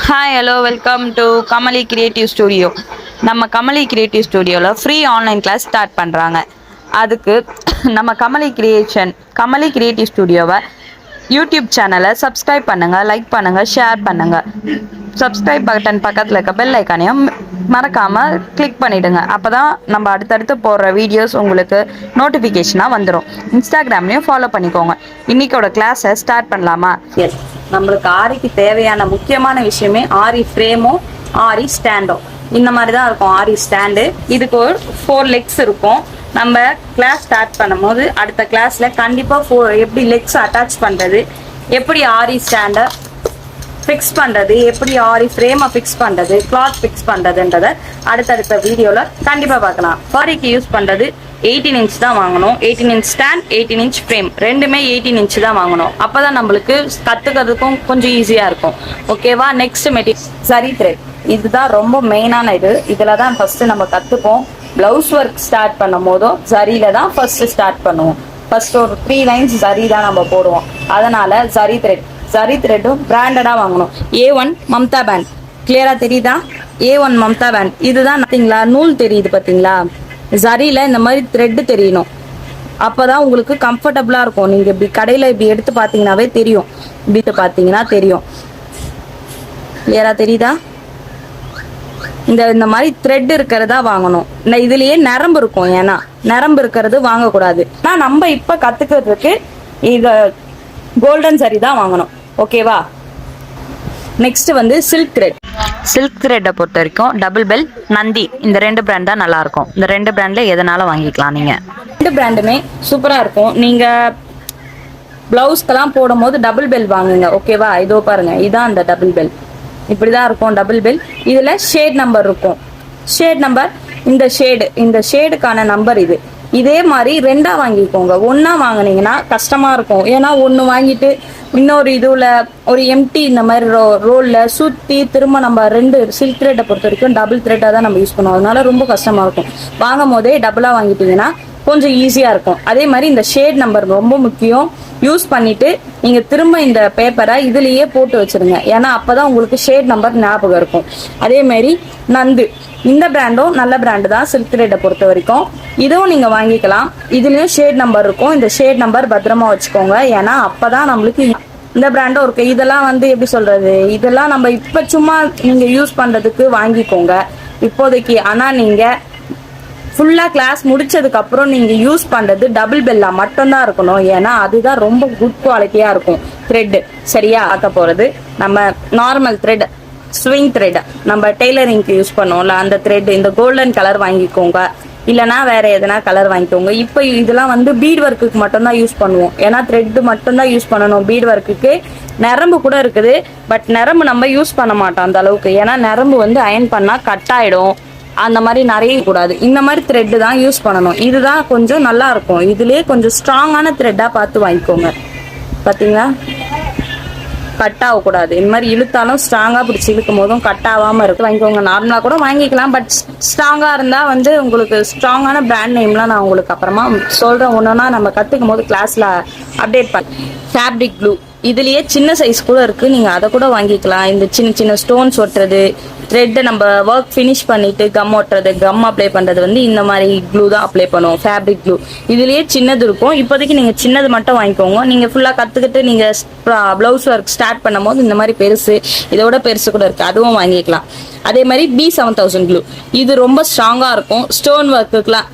Hi hello welcome to Kamali creative studio. நம்ம Kamali creative ஸ்டுடியோவில் free online class start பண்ணுறாங்க. அதுக்கு நம்ம கமலி கிரியேட்டிவ் ஸ்டுடியோவை யூடியூப் சேனலை சப்ஸ்கிரைப் பண்ணுங்கள், லைக் பண்ணுங்கள், ஷேர் பண்ணுங்கள். சப்ஸ்கிரைப் பட்டன் பக்கத்தில் இருக்க பெல் ஐக்கானையும் மறக்காமல் கிளிக் பண்ணிவிடுங்க. அப்போ தான் நம்ம அடுத்தடுத்து போடுற வீடியோஸ் உங்களுக்கு நோட்டிஃபிகேஷனாக வந்துடும். இன்ஸ்டாகிராம்லேயும் ஃபாலோ பண்ணிக்கோங்க. இன்றைக்கோட கிளாஸை ஸ்டார்ட் பண்ணலாமா? எஸ், நம்மளுக்கு ஆரிக்கு தேவையான முக்கியமான விஷயமே ஆரி ஃப்ரேமும் ஆரி ஸ்டாண்டும். இந்த மாதிரி தான் இருக்கும் ஆரி ஸ்டாண்டு. இதுக்கு ஒரு 4 லெக்ஸ் இருக்கும். நம்ம கிளாஸ் ஸ்டார்ட் பண்ணும்போது அடுத்த கிளாஸ்ல கண்டிப்பா எப்படி லெக்ஸ் அட்டாச் பண்றது, எப்படி ஆரி ஸ்டாண்டை ஃபிக்ஸ் பண்றது, எப்படி ஆரி ஃப்ரேமை ஃபிக்ஸ் பண்றது, கிளாத் ஃபிக்ஸ் பண்றதுன்றத அடுத்தடுத்த வீடியோல கண்டிப்பா பார்க்கலாம். ஆரிக்கு யூஸ் பண்றது 18 இன்ச் தான் வாங்கணும். 18 இன்ச் ஸ்டாண்ட், 18 இன்ச் ஃப்ரேம் ரெண்டுமே 18 இன்ச் தான் வாங்கணும். அப்பதான் நம்மளுக்கு கத்துக்கிறதுக்கும் கொஞ்சம் ஈஸியா இருக்கும். ஓகேவா? நெக்ஸ்ட் மெட்டீரியல் சரி த்ரெட். இதுதான் ரொம்ப மெயினான இது. இதுல தான் ஃபர்ஸ்ட் நம்ம கத்துப்போம். பிளவுஸ் ஒர்க் ஸ்டார்ட் பண்ணும் போதும் ஜரியில தான் ஃபர்ஸ்ட் ஸ்டார்ட் பண்ணுவோம். ஃபர்ஸ்ட் ஒரு 3 லைன்ஸ் ஜரி தான் நம்ம போடுவோம். அதனால ஜரி த்ரெட்டும் பிராண்டடா வாங்கணும். A1 மம்தா பேண்ட் கிளியரா தெரியுதா? A1 Mamata pant. இதுதான் பார்த்தீங்களா, நூல் தெரியுது பார்த்தீங்களா? ஜரியில இந்த மாதிரி த்ரெட் தெரியணும். அப்பதான் உங்களுக்கு கம்ஃபர்டபுளா இருக்கும். நீங்க இப்படி கடையில இப்படி எடுத்து பார்த்தீங்கன்னாவே தெரியும். இப்படி பார்த்தீங்கன்னா தெரியும். கிளியரா தெரியுதா? இந்த மாதிரி த்ரெட் இருக்கிறதா வாங்கணும். இதுலயே நரம்பு இருக்கும். ஏன்னா நரம்பு இருக்கிறது வாங்கக்கூடாது. ஆனா நம்ம இப்ப கத்துக்கிறதுக்கு இத கோல்டன் சரி தான் வாங்கணும். ஓகேவா? நெக்ஸ்ட் வந்து சில்க் த்ரெட்டை பொறுத்த வரைக்கும் டபுள் பெல், நந்தி இந்த 2 பிராண்ட் தான் நல்லா இருக்கும். இந்த 2 பிராண்ட்ல எதனால வாங்கிக்கலாம். நீங்க 2 பிராண்டுமே சூப்பரா இருக்கும். நீங்க பிளவுஸ்க்கெல்லாம் போடும் போது டபுள் பெல் வாங்குங்க. ஓகேவா? இதோ பாருங்க, இதான் அந்த டபுள் பெல். இப்படிதான் இருக்கும் டபுள் பெல். இதுல ஷேட் நம்பர் இருக்கும். ஷேட் நம்பர் இந்த ஷேடுக்கான நம்பர் இது. இதே மாதிரி 2ஆ வாங்கிக்கோங்க. 1ஆ வாங்கினீங்கன்னா கஷ்டமா இருக்கும். ஏன்னா 1 வாங்கிட்டு இன்னொரு இதுல ஒரு எம்டி இந்த மாதிரி ரோல்ல சுத்தி திரும்ப நம்ம 2 சில்க் த்ரெட்டை பொறுத்த வரைக்கும் டபுள் த்ரெட்டா தான் நம்ம யூஸ் பண்ணுவோம். அதனால ரொம்ப கஷ்டமா இருக்கும். வாங்கும் போதே டபுளா வாங்கிட்டீங்கன்னா கொஞ்சம் ஈஸியா இருக்கும். அதே மாதிரி இந்த ஷேட் நம்பர் ரொம்ப முக்கியம். யூஸ் பண்ணிட்டு நீங்க திரும்ப இந்த பேப்பரை இதுலயே போட்டு வச்சிருங்க. ஏன்னா அப்பதான் உங்களுக்கு ஷேட் நம்பர் ஞாபகம் இருக்கும். அதே மாதிரி நந்து இந்த பிராண்டும் நல்ல பிராண்டு தான் சில்க் த்ரெட்டை பொறுத்த வரைக்கும். இதுவும் நீங்க வாங்கிக்கலாம். இதுலயும் ஷேட் நம்பர் இருக்கும். இந்த ஷேட் நம்பர் பத்திரமா வச்சுக்கோங்க. ஏன்னா அப்பதான் நம்மளுக்கு இந்த பிராண்டும் இருக்கு. இதெல்லாம் வந்து எப்படி சொல்றது, இதெல்லாம் நம்ம இப்ப சும்மா நீங்க யூஸ் பண்றதுக்கு வாங்கிக்கோங்க இப்போதைக்கு. ஆனா நீங்க ஃபுல்லா கிளாஸ் முடிச்சதுக்கு அப்புறம் நீங்க யூஸ் பண்றது டபுள் பெல்லா மட்டும்தான் இருக்கணும். ஏன்னா அதுதான் ரொம்ப குட் குவாலிட்டியா இருக்கும் த்ரெட். சரியா? பார்க்க போறது நம்ம நார்மல் த்ரெட், ஸ்விங் த்ரெட், நம்ம டெய்லரிங்க்கு யூஸ் பண்ணுவோம்ல அந்த த்ரெட். இந்த கோல்டன் கலர் வாங்கிக்கோங்க, இல்லைன்னா வேற எதனா கலர் வாங்கிக்கோங்க. இப்போ இதெல்லாம் வந்து பீட் ஒர்க்குக்கு மட்டும்தான் யூஸ் பண்ணுவோம். ஏன்னா த்ரெட் மட்டும்தான் யூஸ் பண்ணணும். பீட் ஒர்க்குக்கு நரம்பு கூட இருக்குது. பட் நரம்பு நம்ம யூஸ் பண்ண மாட்டோம் அந்த அளவுக்கு. ஏன்னா நரம்பு வந்து அயன் பண்ணா கட் ஆயிடும். அந்த மாதிரி நிறைய கூடாது. இந்த மாதிரி த்ரெட் தான் யூஸ் பண்ணணும். இதுதான் கொஞ்சம் நல்லா இருக்கும். இதுலயே கொஞ்சம் ஸ்ட்ராங்கான த்ரெட்டா பார்த்து வாங்கிக்கோங்க. பாத்தீங்களா? கட் ஆகக்கூடாது. இந்த மாதிரி இழுத்தாலும் ஸ்ட்ராங்கா பிடிச்சி இழுக்கும் போதும் கட் ஆகாம இருக்கு வாங்கிக்கோங்க. நார்மலா கூட வாங்கிக்கலாம். பட் ஸ்ட்ராங்கா இருந்தா வந்து உங்களுக்கு ஸ்ட்ராங்கான பிராண்ட் நேம்லாம் நான் உங்களுக்கு அப்புறமா சொல்றேன். ஒன்னொன்னா நம்ம கத்துக்கும் போது கிளாஸ்ல அப்டேட் பண்ண. ஃபேப்ரிக் க்ளூ இதுலயே சின்ன சைஸ் கூட இருக்கு. நீங்க அதை கூட வாங்கிக்கலாம். இந்த சின்ன சின்ன ஸ்டோன்ஸ் ஒட்டுறது, த்ரெட் நம்ம ஒர்க் ஃபினிஷ் பண்ணிட்டு கம் ஒட்டுறது, கம் அப்ளை பண்றது வந்து இந்த மாதிரி க்ளூ தான் அப்ளை பண்ணுவோம். ஃபேப்ரிக் க்ளூ இதுலயே சின்னது இருக்கும். இப்போதைக்கு நீங்க சின்னது மட்டும் வாங்கிக்கோங்க. நீங்க ஃபுல்லா கத்துக்கிட்டு நீங்க பிளவுஸ் ஒர்க் ஸ்டார்ட் பண்ணும் போது இந்த மாதிரி பெருசு, இதோட பெருசு கூட இருக்கு, அதுவும் வாங்கிக்கலாம். அதே மாதிரி B7000 க்ளூ இது ரொம்ப ஸ்ட்ராங்கா இருக்கும். ஸ்டோன் ஒர்க்குலாம்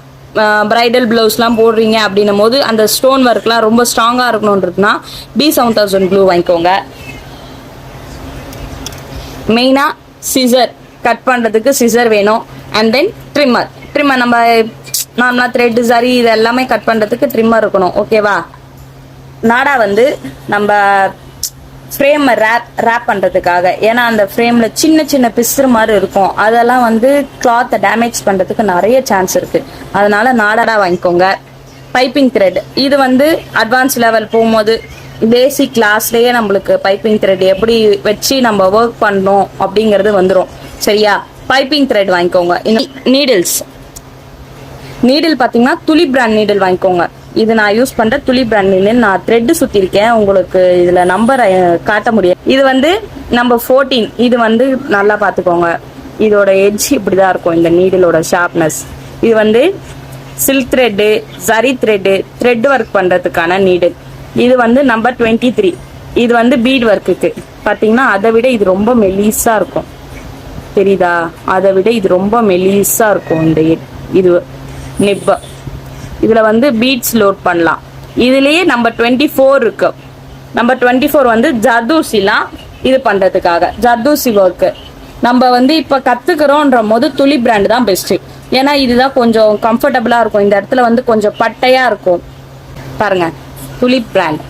பிரைடல் பிளவுஸ்லாம் போடுறீங்க அப்படின்னும் போது அந்த ஸ்டோன் ஒர்க்லாம் ரொம்ப ஸ்ட்ராங்கா இருக்கணும்ன்றதுனா B7000 க்ளூ வாங்கிக்கோங்க. மெயினா சிசர், கட் பண்றதுக்கு சிசர் வேணும். அண்ட் தென் ட்ரிம்மர் நம்ம நார்மலா த்ரெட் சரி இது எல்லாமே கட் பண்றதுக்கு ட்ரிம்மர் இருக்கணும். ஓகேவா? நாடா வந்து நம்ம ஃப்ரேம் ரேப் பண்றதுக்காக. ஏன்னா அந்த ஃப்ரேம்ல சின்ன சின்ன பிசுறு மாதிரி இருக்கும். அதெல்லாம் வந்து கிளாத்தை டேமேஜ் பண்றதுக்கு நிறைய சான்ஸ் இருக்கு. அதனால நாடா வாங்கிக்கோங்க. பைப்பிங் த்ரெட் இது வந்து அட்வான்ஸ் லெவல் போகும்போது பேசிக் கிளாஸ்லயே நம்மளுக்கு பைப்பிங் த்ரெட் எப்படி வச்சு நம்ம ஒர்க் பண்ணணும் அப்படிங்கிறது வந்துடும். சரியா? பைப்பிங் த்ரெட் வாங்கிக்கோங்க. நீடில் பாத்தீங்கன்னா துளி பிராண்ட் நீடில் வாங்கிக்கோங்க. இது நான் யூஸ் பண்ற துளி பிராண்ட். நான் த்ரெட் சுத்திருக்கேன், உங்களுக்கு இதுல நம்பர் காட்ட முடியும். இது வந்து நம்பர் 14. இது வந்து நல்லா பாத்துக்கோங்க, இதோட எட்ஜ் இப்படிதான் இருக்கும், இந்த நீடிலோட ஷார்ப்னஸ். இது வந்து silk thread, zari thread, thread work பண்றதுக்கான நீடில். இது வந்து நம்பர் 23. இது வந்து பீட் ஒர்க்குக்கு. பாத்தீங்கன்னா அதை விட இது ரொம்ப மெலிசா இருக்கும், தெரியுதா? அதை விட இது ரொம்ப மெலிசா இருக்கும் இந்த இது நிப்ப. இதுல வந்து பீட்ஸ் லோட் பண்ணலாம். இதுலயே நம்பர் 24 இருக்கு. நம்பர் 24 வந்து ஜர்தூசிலாம் இது பண்றதுக்காக, ஜர்தூசி ஒர்க்கு. நம்ம வந்து இப்ப கத்துக்கிறோன்ற போது துளி பிராண்ட் தான் பெஸ்ட். ஏன்னா இதுதான் கொஞ்சம் கம்ஃபர்டபுளா இருக்கும். இந்த இடத்துல வந்து கொஞ்சம் பட்டையா இருக்கும் பாருங்க. துளி பிராண்ட்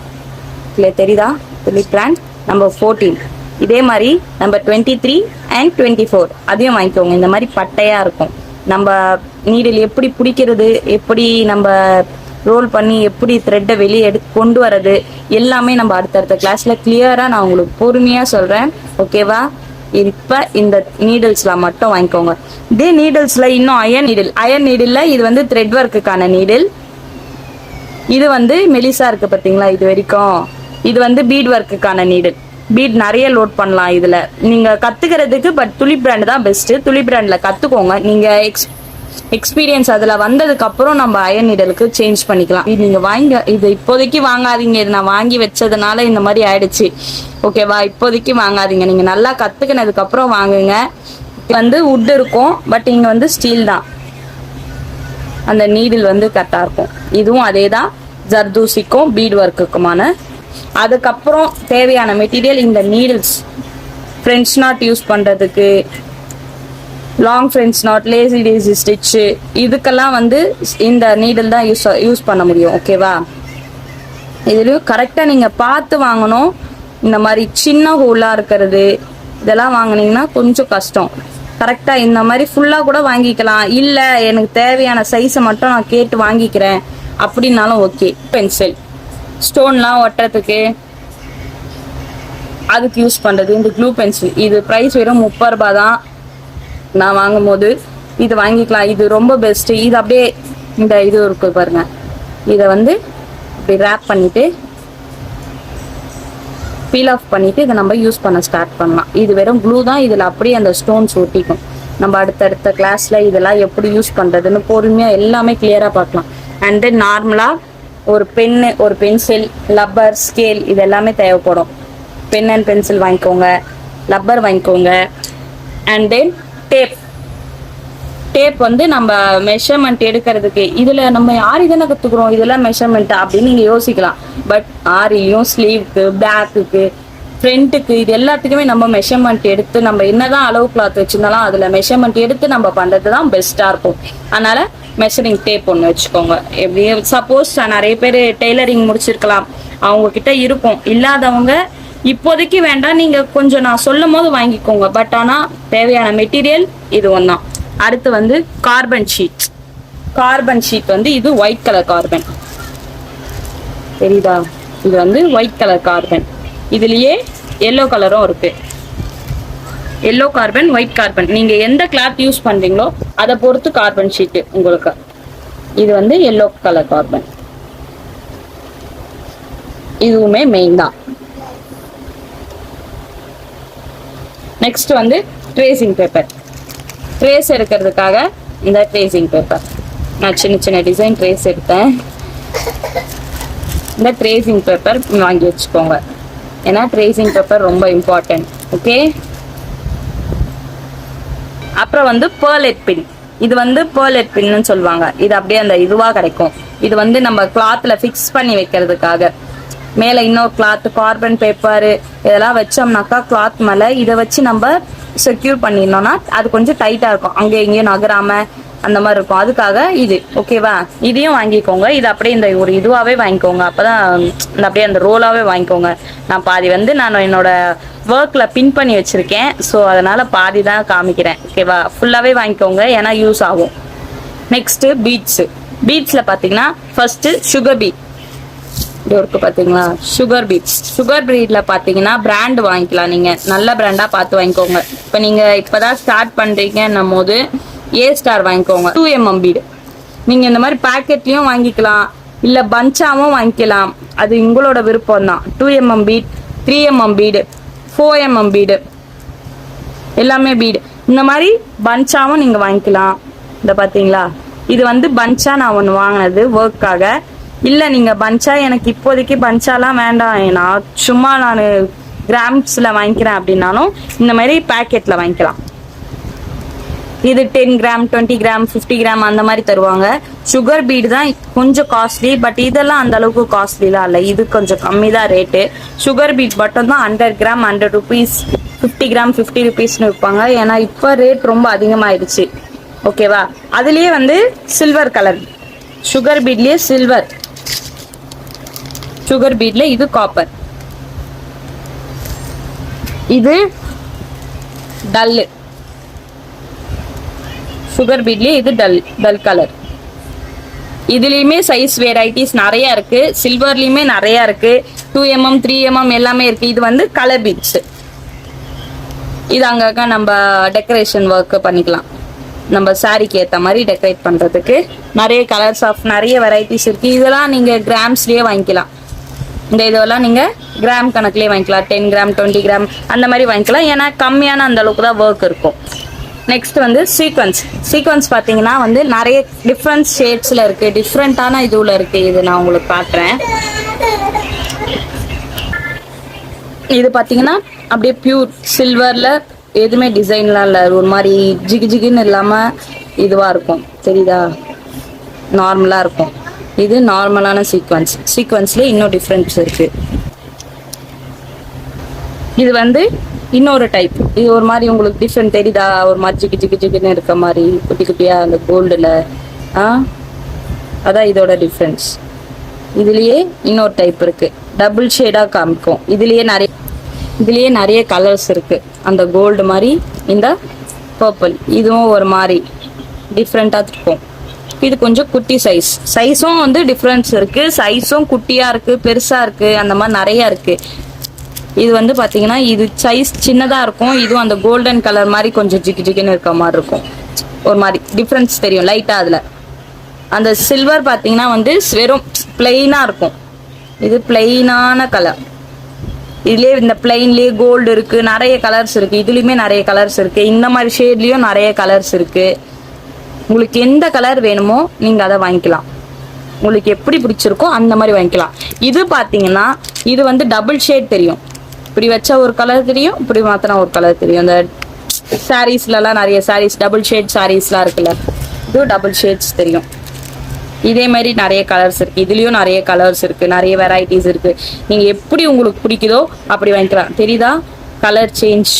இல்ல, தெரியுதா? துளி பிராண்ட் நம்பர் 14. இதே மாதிரி நம்பர் 23 அண்ட் 24 அதையும் வாங்கிக்கோங்க. இந்த மாதிரி பட்டையா இருக்கும். நம்ம நீடில் எப்படி பிடிக்கிறது, எப்படி நம்ம ரோல் பண்ணி எப்படி த்ரெட்டை வெளியே கொண்டு வர்றது எல்லாமே நம்ம அடுத்தடுத்த கிளாஸ்ல கிளியரா நான் உங்களுக்கு பொறுமையா சொல்றேன், ஓகேவா? இப்ப இந்த நீடில்ஸ்ல மட்டும் வாங்கிக்கோங்க. இதே நீடில்ஸ்ல இன்னும் அயன் நீடில் இது வந்து த்ரெட் ஒர்க்குக்கான நீடில். இது வந்து மெலிசா இருக்கு பாத்தீங்களா இது வரைக்கும். இது வந்து பீட் ஒர்க்குக்கான நீடில். பீட் நிறைய லோட் பண்ணலாம் இதுல நீங்க கத்துக்கிறதுக்கு. பட் துளி பிராண்ட் தான் பெஸ்ட். துளி பிராண்ட்ல கத்துக்கோங்க. நீங்க எக்ஸ்பீரியன்ஸ் அதுல வந்ததுக்கு அப்புறம் நம்ம அயன் நீடலுக்கு சேஞ்ச் பண்ணிக்கலாம். இது நீங்க வாங்க, இது இப்போதைக்கு வாங்காதீங்க. இது நான் வாங்கி வச்சதுனால இந்த மாதிரி ஆயிடுச்சு, ஓகேவா? இப்போதைக்கு வாங்காதீங்க, நீங்க நல்லா கத்துக்கினதுக்கு அப்புறம் வாங்குங்க. வந்து வுட் இருக்கும், பட் இங்க வந்து ஸ்டீல் தான். அந்த நீடில் வந்து கரெக்டா இருக்கும். இதுவும் அதே தான், ஜர்தூசிக்கும் பீட் ஒர்க்குக்குமான. அதுக்கப்புறம் தேவையான மெட்டீரியல் இந்த நீடில்ஸ். ஃப்ரெஞ்ச் நாட் யூஸ் பண்றதுக்கு, long French not, lazy daisy stitch, இதுக்கெல்லாம் வந்து இந்த நீடில் தான் யூஸ் பண்ண முடியும், ஓகேவா? இதுலயும் கரெக்டா நீங்க பார்த்து வாங்கணும். இந்த மாதிரி சின்ன ஹோலா இருக்கிறது இதெல்லாம் வாங்கினீங்கன்னா கொஞ்சம் கஷ்டம். கரெக்டா இந்த மாதிரி ஃபுல்லா கூட வாங்கிக்கலாம். இல்ல எனக்கு தேவையான சைஸை மட்டும் நான் கேட்டு வாங்கிக்கிறேன் அப்படின்னாலும் ஓகே. பென்சில் ஸ்டோன்லாம் ஒட்டுறதுக்கு அதுக்கு யூஸ் பண்றது இந்த க்ளூ பென்சில். இது பிரைஸ் வெறும் 30 ரூபாய் தான் நான் வாங்கும் போது. இது வாங்கிக்கலாம், இது ரொம்ப பெஸ்ட். இது அப்படியே இந்த இது இருக்கு பாருங்க, இதை வந்து இப்படி ரேப் பண்ணிட்டு பீல் ஆஃப் பண்ணிட்டு இதை நம்ம யூஸ் பண்ண ஸ்டார்ட் பண்ணலாம். இது வெறும் க்ளூ தான், இதுல அப்படியே அந்த ஸ்டோன்ஸ் ஒட்டிக்கும். நம்ம அடுத்தடுத்த கிளாஸ்ல இதெல்லாம் எப்படி யூஸ் பண்றதுன்னு பொறுமையா எல்லாமே கிளியரா பார்க்கலாம். அண்ட் தென் நார்மலா ஒரு பென்னு, ஒரு பென்சில், லப்பர், ஸ்கேல் இது எல்லாமே தேவைப்படும். பென் அண்ட் பென்சில் வாங்கிக்கோங்க, லப்பர் வாங்கிக்கோங்க. And then tape. டேப் வந்து நம்ம மெஷர்மெண்ட் எடுக்கிறதுக்கு. இதுல நம்ம ஆரி தானே கத்துக்கிறோம், இதெல்லாம் மெஷர்மெண்ட் அப்படின்னு நீங்க யோசிக்கலாம். பட் ஆரியும் ஸ்லீவ்க்கு, பேக்குக்கு, ஃப்ரண்ட்டுக்கு இது எல்லாத்துக்குமே நம்ம மெஷர்மெண்ட் எடுத்து, நம்ம என்னதான் அளவு கிளாத் வச்சிருந்தாலும் அதுல மெஷர்மெண்ட் எடுத்து நம்ம பண்றதுதான் பெஸ்டா இருக்கும். அதனால மெஷரிங் டேப் ஒன்று வச்சுக்கோங்க. எப்படி சப்போஸ் நிறைய பேர் டெய்லரிங் முடிச்சிருக்கலாம், அவங்க கிட்ட இருக்கும். இல்லாதவங்க இப்போதைக்கு வேண்டாம், நீங்க கொஞ்சம் நான் சொல்லும் போது வாங்கிக்கோங்க. பட் ஆனா தேவையான மெட்டீரியல் இது ஒன்றும். அடுத்து வந்து கார்பன் ஷீட். கார்பன் ஷீட் வந்து இது ஒயிட் கலர் கார்பன், தெரியுதா? இது வந்து ஒயிட் கலர் கார்பன். இதுலயே எல்லோ கலரும் இருக்கு. எல்லோ கார்பன், ஒயிட் கார்பன், நீங்க எந்த கிளாத் யூஸ் பண்றீங்களோ அதை பொறுத்து கார்பன் ஷீட் உங்களுக்கு. இது வந்து எல்லோ கலர் கார்பன், இதுவுமே மெயின் தான். நெக்ஸ்ட் வந்து ட்ரேசிங் பேப்பர். ட்ரேஸ் எடுக்கிறதுக்காக இந்த ட்ரேசிங் பேப்பர், நான் சின்ன சின்ன டிசைன் ட்ரேஸ் எடுத்தேன். இந்த ட்ரேசிங் பேப்பர் வாங்கி வச்சுக்கோங்க, ஏன்னா ட்ரேசிங் பேப்பர் ரொம்ப இம்பார்ட்டன்ட், ஓகே? அப்புறம் வந்து பெர்லெட் பின். இது வந்து பெர்லெட் பின்னு சொல்லுவாங்க. இது அப்படியே அந்த இதுவா கிடைக்கும். இது வந்து நம்ம கிளாத்ல ஃபிக்ஸ் பண்ணி வைக்கிறதுக்காக. மேல இன்னொரு கிளாத், கார்பன் பேப்பர் இதெல்லாம் வச்சோம்னாக்கா கிளாத் மேல இதை வச்சு நம்ம செக்யூர் பண்ணிடணும்னா அது கொஞ்சம் டைட்டா இருக்கும், அங்கே இங்கேயும் நகராம அந்த மாதிரி இருக்கும். அதுக்காக இது, ஓகேவா? இதையும் வாங்கிக்கோங்க. இது அப்படியே இந்த ஒரு இதுவாவே வாங்கிக்கோங்க, அப்பதான் இந்த அப்படியே அந்த ரோலாவே வாங்கிக்கோங்க. நான் பாதி வந்து நான் என்னோட ஒர்க்ல பின் பண்ணி வச்சிருக்கேன், ஸோ அதனால பாதி தான் காமிக்கிறேன், ஓகேவா? ஃபுல்லாவே வாங்கிக்கோங்க, ஏன்னா யூஸ் ஆகும். Next beads. பீட்ஸ்ல பாத்தீங்கன்னா ஃபர்ஸ்ட் சுகர் பீட் இருக்கு பாத்தீங்களா, சுகர் பீட்ஸ். சுகர் பீட்ல பாத்தீங்கன்னா பிராண்ட் வாங்கிக்கலாம், நீங்க நல்ல பிராண்டா பார்த்து வாங்கிக்கோங்க. இப்ப நீங்க இப்பதான் ஸ்டார்ட் பண்றீங்கன்னும் போது ஏ ஸ்டார் வாங்கிக்கோங்க. 2mm பீடு நீங்க இந்த மாதிரி பேக்கெட்லயும் வாங்கிக்கலாம், இல்ல பஞ்சாவும் வாங்கிக்கலாம், அது உங்களோட விருப்பம் தான். 2mm bead, 3mm bead, 4mm bead, எல்லாமே பீடு. இந்த மாதிரி பஞ்சாவும் நீங்க வாங்கிக்கலாம். இந்த பாத்தீங்களா, இது வந்து பஞ்சா நான் ஒன்று வாங்கினது ஒர்க்காக. இல்லை நீங்கள் பஞ்சா எனக்கு இப்போதைக்கு பஞ்சாலாம் வேண்டாம், நான் சும்மா நான் கிராம்ஸில் வாங்கிக்கிறேன் அப்படின்னாலும் இந்த மாதிரி பேக்கெட்டில் வாங்கிக்கலாம். இது 10 கிராம், 20 கிராம், 50 கிராம் அந்த மாதிரி தருவாங்க. சுகர் பீடு தான் கொஞ்சம் காஸ்ட்லி, பட் இதெல்லாம் அந்த அளவுக்கு காஸ்ட்லிலாம் இல்லை, இது கொஞ்சம் கம்மி தான் ரேட்டு. சுகர் பீட் மட்டும் தான் 100 கிராம் 100 ருபீஸ், 50 கிராம் 50 ருபீஸ்னு விற்பாங்க. ஏன்னா இப்போ ரேட் ரொம்ப அதிகமாகிடுச்சு. ஓகேவா, அதுலேயே வந்து சில்வர் கலர், சுகர் பீட்லேயே சில்வர், சுகர் பீட்ல இது காப்பர், இது டல்லு, சுகர் பீட்லயே இது டல் கலர். இதுலயுமே சைஸ் வெரைட்டிஸ் நிறைய இருக்கு, சில்வர்லயுமே நிறைய இருக்கு, 2mm 3mm எல்லாமே இருக்கு. இது வந்து கலர் பீட்ஸ், இது அங்கங்க நம்ம டெக்கரேஷன் ஒர்க் பண்ணிக்கலாம், நம்ம சாரிக்கு ஏற்ற மாதிரி டெக்கரேட் பண்றதுக்கு நிறைய கலர்ஸ் ஆஃப் நிறைய வெரைட்டிஸ் இருக்கு. இதெல்லாம் நீங்க கிராம்ஸ்லயே வாங்கிக்கலாம். இந்த இதெல்லாம் நீங்க கிராம் கணக்குலயே வாங்கிக்கலாம், 10 கிராம் 20 கிராம் அந்த மாதிரி வாங்கிக்கலாம். ஏன்னா கம்மியான அந்த அளவுக்கு தான் ஒர்க் இருக்கும். நெக்ஸ்ட் வந்து சீக்வன்ஸ் பார்த்தீங்கன்னா வந்து நிறைய டிஃப்ரெண்ட் ஷேட்ஸ்ல இருக்கு, டிஃப்ரெண்டான இதுல இருக்கு. இது நான் உங்களுக்கு காட்டுறேன். இது பார்த்தீங்கன்னா அப்படியே பியூர் சில்வர்ல, எதுவுமே டிசைன்லாம் இல்லை, ஒரு மாதிரி ஜிகு ஜிகுன்னு இல்லாம இதுவா இருக்கும், தெரியுதா, நார்மலா இருக்கும். இது நார்மலான சீக்வன்ஸ்ல இன்னும் டிஃப்ரென்ஸ் இருக்கு. இது வந்து இன்னொரு டைப், இது ஒரு மாதிரி உங்களுக்கு டிஃப்ரெண்ட் தெரியுதா, ஒரு மாதிரி ஜிகு ஜிகு ஜிகுன்னு இருக்க மாதிரி குட்டி குட்டியா அந்த கோல்டுல. அதான் இதோட டிஃப்ரென்ஸ். இதுலயே இன்னொரு டைப் இருக்கு, டபுள் ஷேடா காமிக்கும். இதுலயே நிறைய கலர்ஸ் இருக்கு, அந்த கோல்டு மாதிரி, இந்த பர்பிள், இதுவும் ஒரு மாதிரி டிஃப்ரெண்டா இருக்கும். இது கொஞ்சம் குட்டி சைஸும் வந்து டிஃப்ரென்ஸ் இருக்கு, சைஸும் குட்டியா இருக்கு, பெருசா இருக்கு, அந்த மாதிரி நிறைய இருக்கு. இது வந்து பாத்தீங்கன்னா இது சைஸ் சின்னதா இருக்கும், இதுவும் அந்த கோல்டன் கலர் மாதிரி கொஞ்சம் ஜிக்கு ஜிக்குன்னு இருக்க மாதிரி இருக்கும், ஒரு மாதிரி டிஃப்ரென்ஸ் தெரியும் லைட்டா. அதுல அந்த சில்வர் பாத்தீங்கன்னா வந்து வெறும் பிளெயினா இருக்கும், இது பிளெயினான கலர். இதுலயே இந்த பிளெயின்லயே கோல்டு இருக்கு, நிறைய கலர்ஸ் இருக்கு, இதுலயுமே நிறைய கலர்ஸ் இருக்கு, இந்த மாதிரி ஷேட்லயும் நிறைய கலர்ஸ் இருக்கு. உங்களுக்கு எந்த கலர் வேணுமோ நீங்க அதை வாங்கிக்கலாம், உங்களுக்கு எப்படி பிடிச்சிருக்கோ அந்த மாதிரி வாங்கிக்கலாம். இது பாத்தீங்கன்னா இது வந்து டபுள் ஷேட் தெரியும், இப்படி வச்சா ஒரு கலர் தெரியும், இப்படி மாத்தினா ஒரு கலர் தெரியும். இந்த சாரீஸ்லாம் நிறைய சாரீஸ் டபுள் ஷேட் சாரீஸ்லாம் இருக்குல்ல, இது டபுள் ஷேட்ஸ் தெரியும். இதே மாதிரி நிறைய கலர்ஸ் இருக்கு, இதுலயும் நிறைய கலர்ஸ் இருக்கு, நிறைய வெரைட்டிஸ் இருக்கு. நீங்க எப்படி உங்களுக்கு பிடிக்குதோ அப்படி வாங்கிக்கலாம். தெரியுதா colour change,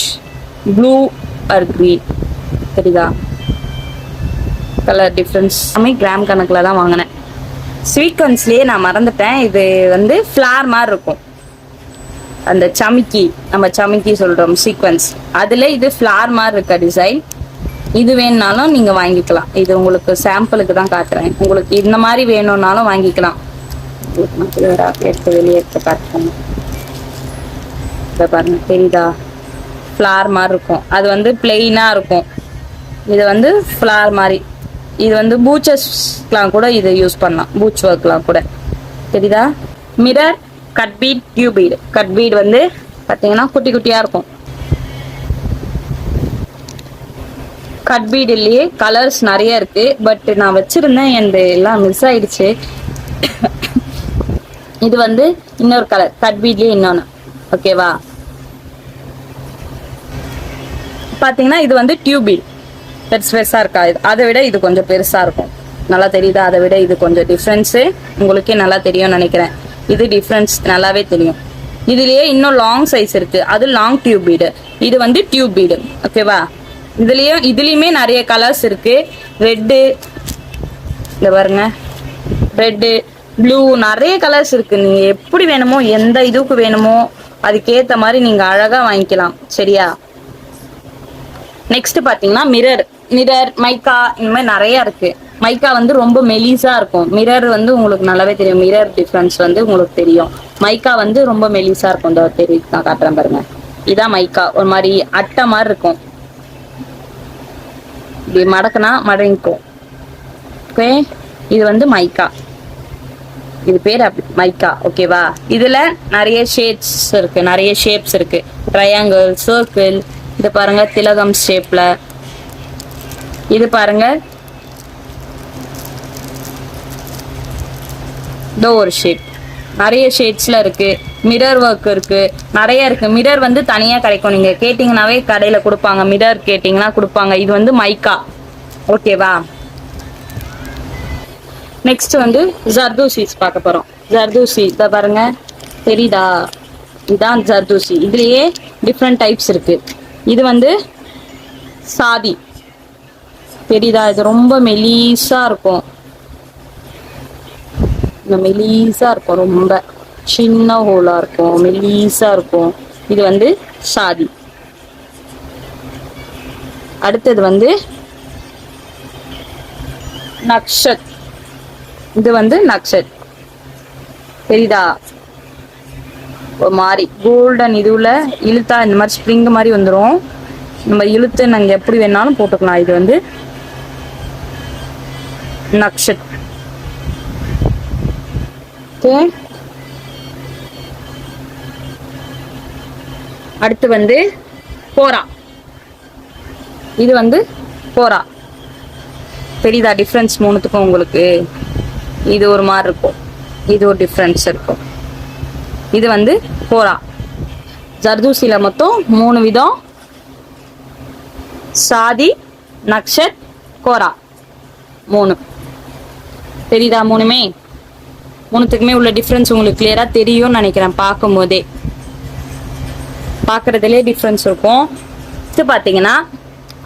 blue or green, தெரியுதா கலர் டிஃப்ரென்ஸ். கிராம் கணக்குல தான் வாங்கினேன். சீக்வன்ஸ்லயே நான் மறந்துட்டேன், இது வந்து ஃபிளார் மாதிரி இருக்கும், அந்த சமிக்கி, நம்ம சமிக்கி சொல்றோம் சீக்வன்ஸ், அதுல இது ஃபிளார் மாதிரி இருக்க டிசைன். இது வேணும்னாலும் நீங்க வாங்கிக்கலாம், இது உங்களுக்கு சாம்பிளுக்கு தான் காட்டுறேன். உங்களுக்கு இந்த மாதிரி வேணும்னாலும் வாங்கிக்கலாம். எடுத்து வெளியே எடுத்து காட்டுறேன், இதை பாருங்க, தெரியுதா ஃபிளார் மாதிரி இருக்கும், அது வந்து பிளெயினா இருக்கும், இது வந்து ஃபிளார் மாதிரி. இது வந்து பூச்சஸ்லாம் கூட இது யூஸ் பண்ணலாம், பூச் ஒர்க்லாம் கூட. தெரியுதா mirror, cut beat, tube beat. Cut beat வந்து பாத்தீங்கன்னா குட்டி குட்டியா இருக்கும். கட் பீட்லயே கலர்ஸ் நிறைய இருக்கு, பட் நான் வச்சிருந்தேன், என் எல்லாம் மிஸ் ஆயிடுச்சு. இது வந்து இன்னொரு கலர், கட் பீட்லயே இன்னொன்னு. ஓகேவா, பாத்தீங்கன்னா இது வந்து டியூப் பீட், பெருசா இருக்கா, அதை விட இது கொஞ்சம் பெருசா இருக்கும். நல்லா தெரியுதா, அதை விட இது கொஞ்சம் டிஃப்ரென்ஸ் உங்களுக்கே நல்லா தெரியும் நினைக்கிறேன். இது டிஃப்ரென்ஸ் நல்லாவே தெரியும். இதுலயே இன்னும் லாங் சைஸ் இருக்கு, அது லாங் டியூப் பீடு, இது வந்து டியூப் பீடு. ஓகேவா, இதுலயுமே நிறைய கலர்ஸ் இருக்கு. ரெட்டு, இந்த பாருங்க, ரெட்டு, ப்ளூ, நிறைய கலர்ஸ் இருக்கு. நீங்க எப்படி வேணுமோ, எந்த இதுக்கு வேணுமோ அதுக்கேத்த மாதிரி நீங்க அழகா வாங்கிக்கலாம். சரியா, நெக்ஸ்ட் பாத்தீங்கன்னா மிரர், மைக்கா, இந்த மாதிரி நிறைய இருக்கு. மைக்கா வந்து ரொம்ப மெலிசா இருக்கும், மிரர் வந்து உங்களுக்கு நல்லாவே தெரியும், மிரர் டிஃபரன்ஸ் வந்து உங்களுக்கு தெரியும். மைக்கா வந்து ரொம்ப மெலிசா இருக்கும், இந்த தெரியும், நான் காட்டுறேன் பாருங்க. இதான் மைக்கா, ஒரு மாதிரி அட்டை மாதிரி இருக்கும், இப்படி மடக்குனா மடங்கிக்கும். ஓகே, இது வந்து மைக்கா. இது பேர் மைக்கா. ஓகேவா? இதுல நிறைய ஷேப்ஸ் இருக்கு, நிறைய ஷேப்ஸ் இருக்கு. ட்ரையாங்கிள், சர்க்கிள், இது பாருங்க திலகம் ஷேப்ல, இது பாருங்க இதோ ஒரு ஷேப். நிறைய ஷேட்ஸ்ல இருக்கு. மிரர் ஒர்க் இருக்கு, நிறைய இருக்கு. மிரர் வந்து தனியா கிடைக்கும், நீங்க கேட்டீங்கன்னாவே கடையில கொடுப்பாங்க. மிரர் கேட்டீங்கன்னா கொடுப்பாங்க. இது வந்து மைக்கா. ஓகேவா? நெக்ஸ்ட் வந்து ஜர்தோசிஸ் பார்க்க போறோம். ஜர்தோசி இத பாருங்க, தெரியுதா? இதுதான் ஜர்தோசி. இதுலயே டிஃப்ரெண்ட் டைப்ஸ் இருக்கு. இது வந்து சாதி, தெரியுதா? இது ரொம்ப மெலீஸா இருக்கும், மெலீஸா இருக்கும், ரொம்ப சின்ன ஹோலா இருக்கும், மெலீஸா இருக்கும். இது வந்து சாதி. அடுத்தது வந்து நக்ஷத். இது வந்து நக்ஷத், தெரியுதா? ஒரு மாதிரி கோல்டன். இதுல இழுத்தா இந்த மாதிரி ஸ்ப்ரிங் மாதிரி வந்துடும். நம்ம இழுத்து நாங்க எப்படி வேணாலும் போட்டுக்கலாம். இது வந்து நக்ஷத். அடுத்து வந்து போரா. இது வந்து போரா, தெரியுதா? டிஃப்ரென்ஸ் மூணுத்துக்கும் உங்களுக்கு. இது ஒரு மாதிரி இருக்கும், இது ஒரு டிஃப்ரென்ஸ் இருக்கும். இது வந்து போரா. ஜர்தூசில மொத்தம் 3 விதம்: சாதி, நக்ஷத், கோரா. 3 தெரியுதா? மூணுத்துக்குமே உள்ள டிஃப்ரென்ஸ் உங்களுக்கு கிளியரா தெரியும்னு நினைக்கிறேன். பார்க்கும் போதே பார்க்கறதுலே டிஃப்ரென்ஸ் இருக்கும். இது பாத்தீங்கன்னா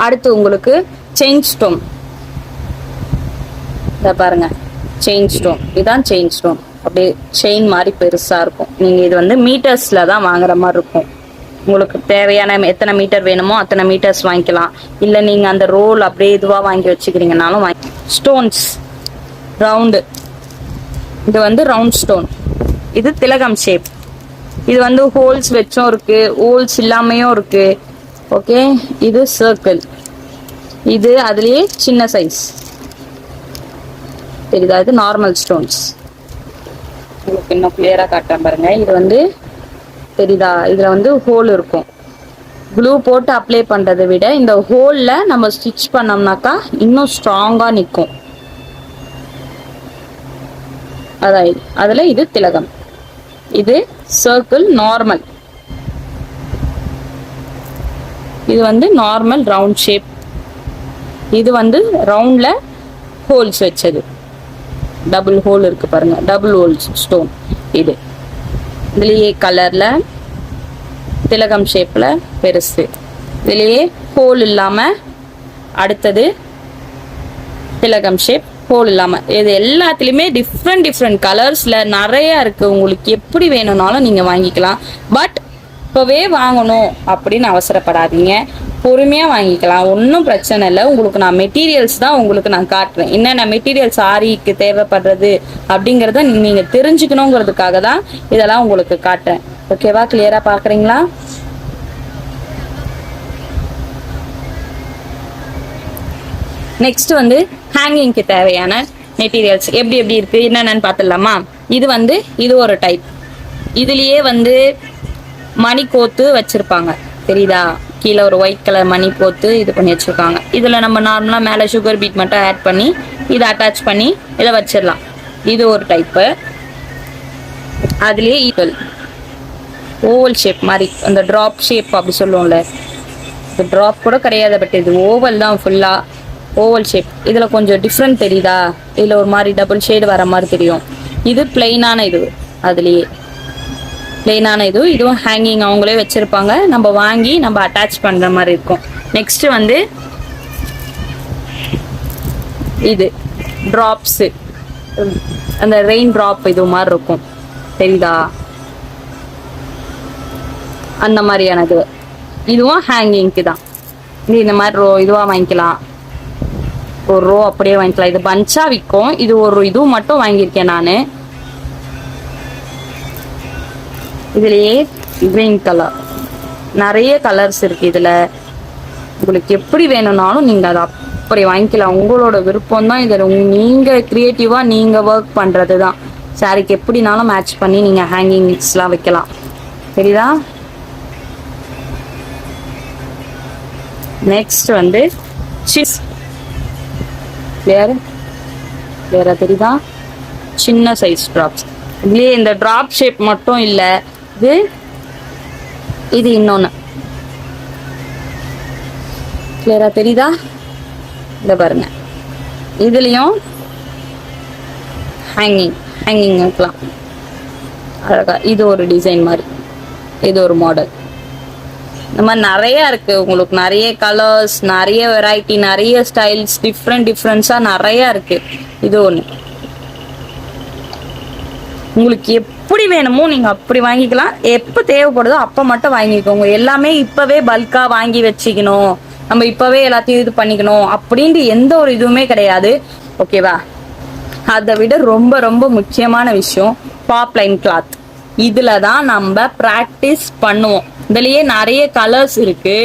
அடுத்து உங்களுக்கு செயின் ஸ்டோன். இத பாருங்க, செயின் ஸ்டோன். இதுதான் செயின் ஸ்டோன். அப்படியே செயின் மாதிரி பெருசா இருக்கும். நீங்க இது வந்து மீட்டர்ஸ்ல தான் வாங்குற மாதிரி இருக்கும். உங்களுக்கு தேவையான எத்தனை மீட்டர் வேணுமோ அத்தனை மீட்டர்ஸ் வாங்கிக்கலாம். இல்ல நீங்க அந்த ரோல் அப்படியே இதுவா வாங்கி வச்சுக்கிறீங்கனாலும் வாங்கி. Stones round. இது வந்து ரவுண்ட் ஸ்டோன். இது திலகம் ஷேப். இது வந்து ஹோல்ஸ் வச்சும் இருக்கு, ஹோல்ஸ் இல்லாமையும் இருக்கு. ஓகே, இது சர்க்கிள். இது அதுலயே சின்ன சைஸ், தெரியுதா? இது நார்மல் ஸ்டோன்ஸ். உங்களுக்கு இன்னும் கிளியரா காட்டுறேன் பாருங்க. இது வந்து தெரியுதா? இதுல வந்து ஹோல் இருக்கும். க்ளூ போட்டு அப்ளை பண்றதை விட இந்த ஹோல்ல நம்ம ஸ்டிச் பண்ணோம்னாக்கா இன்னும் ஸ்ட்ராங்கா நிற்கும். அதான் அதுல இது திலகம். இது சர்க்கிள் நார்மல். இது வந்து நார்மல் ரவுண்ட் ஷேப். இது வந்து ரவுண்ட்ல ஹோல்ஸ் வச்சது. டபுள் ஹோல் இருக்கு பாருங்க, டபுள் ஹோல்ஸ் ஸ்டோன். இது இதுலயே கலர்ல திலகம் ஷேப்ல பெருசு. இதுலயே ஹோல் இல்லாம அடுத்தது திலகம் ஷேப், ஹோல் இல்லாம. இது எல்லாத்துலயுமே டிஃப்ரெண்ட் கலர்ஸ்ல நிறைய இருக்கு. உங்களுக்கு எப்படி வேணும்னாலும் நீங்க வாங்கிக்கலாம். பட் இப்பவே வாங்கணும் அப்படின்னு அவசரப்படாதீங்க, பொறுமையா வாங்கிக்கலாம், ஒன்றும் பிரச்சனை இல்லை. உங்களுக்கு நான் மெட்டீரியல்ஸ் தான் உங்களுக்கு நான் காட்டுறேன். என்னென்ன மெட்டீரியல்ஸ் ஆரிக்கு தேவைப்படுறது அப்படிங்கறத நீங்க தெரிஞ்சுக்கணுங்கிறதுக்காக தான் இதெல்லாம் உங்களுக்கு காட்டுறேன். ஓகேவா? கிளியரா பாக்குறீங்களா? நெக்ஸ்ட் வந்து ஹேங்கிங்க்கு தேவையான மெட்டீரியல்ஸ் எப்படி எப்படி இருக்கு என்னென்னு பார்த்துடலாமா? இது வந்து இது ஒரு டைப். இதுலயே வந்து மணி கோத்து வச்சிருப்பாங்க, தெரியுதா? கீழே ஒரு ஒயிட் கலர் மணி கோத்து இது பண்ணி வச்சிருக்காங்க. இதுல நம்ம நார்மலா மேல சுகர் பீட் மட்டும் ஆட் பண்ணி இதை அட்டாச் பண்ணி இதை வச்சிடலாம். இது ஒரு டைப்பு. அதுலயே ஈக்குவல் ஓவல் ஷேப் மாதிரி, அந்த டிராப் ஷேப் அப்படி சொல்லுவோம்ல, இது டிராப் கூட கிடையாது, பட் இது ஓவல் தான், ஃபுல்லா ஓவல் ஷேப். இதுல கொஞ்சம் டிஃப்ரெண்ட் தெரியுதா? இதுல ஒரு மாதிரி டபுள் ஷேடு வர மாதிரி தெரியும். இது பிளெயினான இது, அதுலயே பிளெயினான இது. இதுவும் ஹேங்கிங் அவங்களே வச்சிருப்பாங்க, நம்ம வாங்கி நம்ம அட்டாச் பண்ற மாதிரி இருக்கும். நெக்ஸ்ட் வந்து இது டிராப்ஸ், அந்த ரெயின் டிராப் இது மாதிரி இருக்கும், தெரியுதா? அந்த மாதிரியானது. இதுவும் ஹேங்கிங்க்கு தான். இந்த மாதிரி இதுவா வாங்கிக்கலாம், ஒரு ரோ அப்படியே வாங்கிக்கலாம். இது பஞ்சா விற்கும். இது ஒரு இது மட்டும் வாங்கியிருக்கேன் நானு. இதுலயே கிரீன் கலர், நிறைய கலர்ஸ் இருக்கு இதுல. உங்களுக்கு எப்படி வேணும்னாலும் நீங்க அதை அப்படி வாங்கிக்கலாம். உங்களோட விருப்பம் தான். இதுல நீங்க கிரியேட்டிவா நீங்க ஒர்க் பண்றது தான். சாரிக்கு எப்படினாலும் மேட்ச் பண்ணி நீங்கள் ஹேங்கிங்ஸ்லாம் வைக்கலாம். சரிதா? நெக்ஸ்ட் வந்து சிஸ் வேற தெரியுதா? சின்ன சைஸ் ட்ராப்ஸ். இதுலயே இந்த ட்ராப் ஷேப் மட்டும் இல்லை, இது இன்னொன்று கிளியரா தெரியுதா? இந்த பாருங்க, இதுலயும் ஹேங்கிங் வைக்கலாம் அழகா. இது ஒரு டிசைன் மாதிரி, இது ஒரு மாடல். இந்த மாதிரி நிறைய இருக்கு உங்களுக்கு, நிறைய கலர்ஸ், நிறைய வெரைட்டி, நிறைய ஸ்டைல்ஸ், டிஃப்ரெண்ட்ஸா நிறைய இருக்கு. இது ஒண்ணு உங்களுக்கு எப்படி வேணுமோ நீங்க அப்படி வாங்கிக்கலாம். எப்ப தேவைப்படுதோ அப்ப மட்டும் வாங்கிக்கோங்க. எல்லாமே இப்பவே பல்கா வாங்கி வச்சுக்கணும், நம்ம இப்பவே எல்லாத்தையும் இது பண்ணிக்கணும் அப்படின்ட்டு எந்த ஒரு இதுவுமே கிடையாது. ஓகேவா? அதை விட ரொம்ப ரொம்ப முக்கியமான விஷயம் பாப்லைன் கிளாத். இதுல தான் நம்ம பிராக்டிஸ் பண்ணுவோம். இதுலயே நிறைய கலர்ஸ் இருக்கு,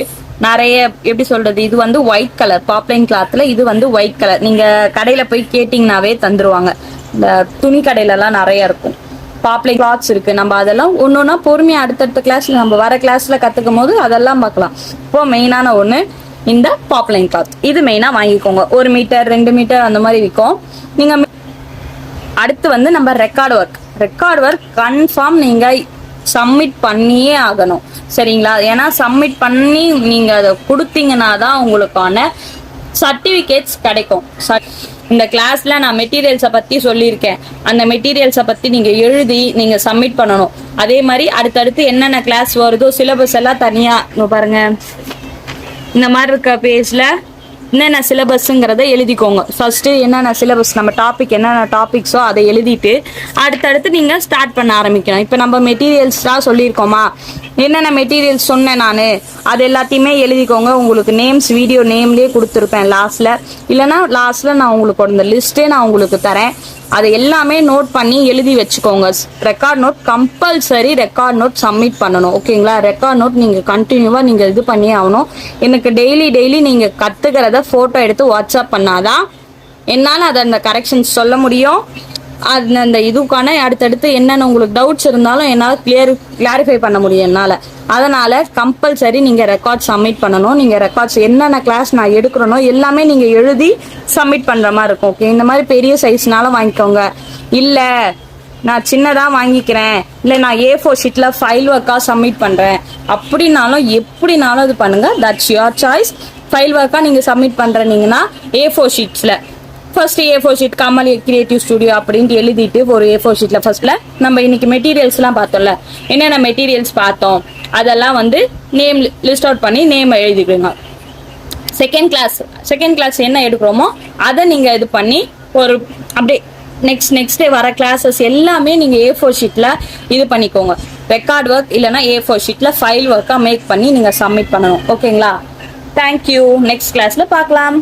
நிறைய எப்படி சொல்றது, இது வந்து ஒயிட் கலர் பாப்லைன் கிளாத்ல, இது வந்து ஒயிட் கலர். நீங்க கடையில போய் கேட்டீங்கன்னாவே தந்துருவாங்க. இந்த துணி கடையில எல்லாம் நிறைய இருக்கும் பாப்லைன் கிளாத்ஸ் இருக்கு. நம்ம அதெல்லாம் ஒன்னொன்னா பொறுமையா அடுத்தடுத்த கிளாஸ்ல நம்ம வர கிளாஸ்ல கத்துக்கும் போது அதெல்லாம் பார்க்கலாம். இப்போ மெயினான ஒண்ணு இந்த பாப்லைன் கிளாத். இது மெயினா வாங்கிக்கோங்க. 1 மீட்டர் 2 மீட்டர் அந்த மாதிரி விற்கும். நீங்க அடுத்து வந்து நம்ம ரெக்கார்ட் ஒர்க் கன்ஃபார்ம் நீங்க சப்மிட் பண்ணியே ஆகணும். சரிங்களா? ஏன்னா சப்மிட் பண்ணி நீங்க அதை கொடுத்தீங்கன்னா தான் உங்களுக்கான சர்டிபிகேட்ஸ் கிடைக்கும். இந்த கிளாஸ்ல நான் மெட்டீரியல்ஸை பத்தி சொல்லியிருக்கேன். அந்த மெட்டீரியல்ஸை பத்தி நீங்க எழுதி நீங்க சப்மிட் பண்ணணும். அதே மாதிரி அடுத்தடுத்து என்னென்ன கிளாஸ் வருதோ சிலபஸ் எல்லாம் தனியா பாருங்க, இந்த மாதிரி இருக்க பேஜ்ல என்னென்ன சிலபஸ்ங்கிறத எழுதிக்கோங்க. ஃபர்ஸ்ட் என்னென்ன சிலபஸ், நம்ம டாபிக் என்னென்ன டாபிக்ஸோ அதை எழுதிட்டு அடுத்தடுத்து நீங்க ஸ்டார்ட் பண்ண ஆரம்பிக்கணும். இப்போ நம்ம மெட்டீரியல்ஸ்லாம் சொல்லியிருக்கோமா, என்னென்ன மெட்டீரியல்ஸ் சொன்னேன் நான், அது எல்லாத்தையுமே எழுதிக்கோங்க. உங்களுக்கு நேம்ஸ் வீடியோ நேம்லேயே கொடுத்துருப்பேன் லாஸ்ட்ல, இல்லைன்னா லாஸ்ட்ல நான் உங்களுக்கு இந்த லிஸ்ட்டே நான் உங்களுக்கு தரேன். அதை எல்லாமே நோட் பண்ணி எழுதி வச்சுக்கோங்க. Record note compulsory, record note submit பண்ணணும். ஓகேங்களா? ரெக்கார்ட் நோட் நீங்க கண்டினியூவா நீங்க இது பண்ணி ஆகணும். எனக்கு டெய்லி நீங்க கத்துக்கிறத போட்டோ எடுத்து வாட்ஸ்அப் பண்ணாதான் என்னால அதை அந்த கரெக்ஷன்ஸ் சொல்ல முடியும். அது அந்த இதுக்கான அடுத்தடுத்து என்னென்ன உங்களுக்கு டவுட்ஸ் இருந்தாலும் என்னால் கிளாரிஃபை பண்ண முடியும் என்னால். அதனால கம்பல்சரி நீங்க ரெக்கார்ட் சப்மிட் பண்ணணும். நீங்க ரெக்கார்ட்ஸ் என்னென்ன கிளாஸ் நான் எடுக்கிறனோ எல்லாமே நீங்க எழுதி சப்மிட் பண்ற மாதிரி இருக்கும். ஓகே? இந்த மாதிரி பெரிய சைஸ்னால வாங்கிக்கோங்க. இல்ல நான் சின்னதா வாங்கிக்கிறேன், இல்ல நான் A4 ஷீட்ல ஃபைல் ஒர்க்கா சப்மிட் பண்றேன் அப்படின்னாலும் எப்படினாலும் இது பண்ணுங்க. That's your choice. ஃபைல் ஒர்க்கா நீங்க சப்மிட் பண்றீங்கன்னா A4 ஷீட்ஸ்ல first A4 sheet Kamal creative studio அப்படின்ட்டு எழுதிட்டு ஒரு A4 ஷீட்ல ஃபர்ஸ்ட்ல நம்ம இன்னைக்கு மெட்டீரியல்ஸ் எல்லாம் பார்த்தோம்ல, என்னென்ன மெட்டீரியல்ஸ் பார்த்தோம் அதெல்லாம் வந்து நேம் லிஸ்ட் அவுட் பண்ணி நேம் எழுதிடுங்க. செகண்ட் கிளாஸ் என்ன எடுக்கிறோமோ அதை நீங்க இது பண்ணி ஒரு அப்படியே நெக்ஸ்ட் டே வர கிளாஸஸ் எல்லாமே நீங்க A4 ஷீட்ல இது பண்ணிக்கோங்க. ரெக்கார்ட் ஒர்க் இல்லைன்னா A4 ஷீட்ல ஃபைல் ஒர்க்கா மேக் பண்ணி நீங்க சப்மிட் பண்ணணும். ஓகேங்களா? தேங்க்யூ. நெக்ஸ்ட் கிளாஸ்ல பார்க்கலாம்.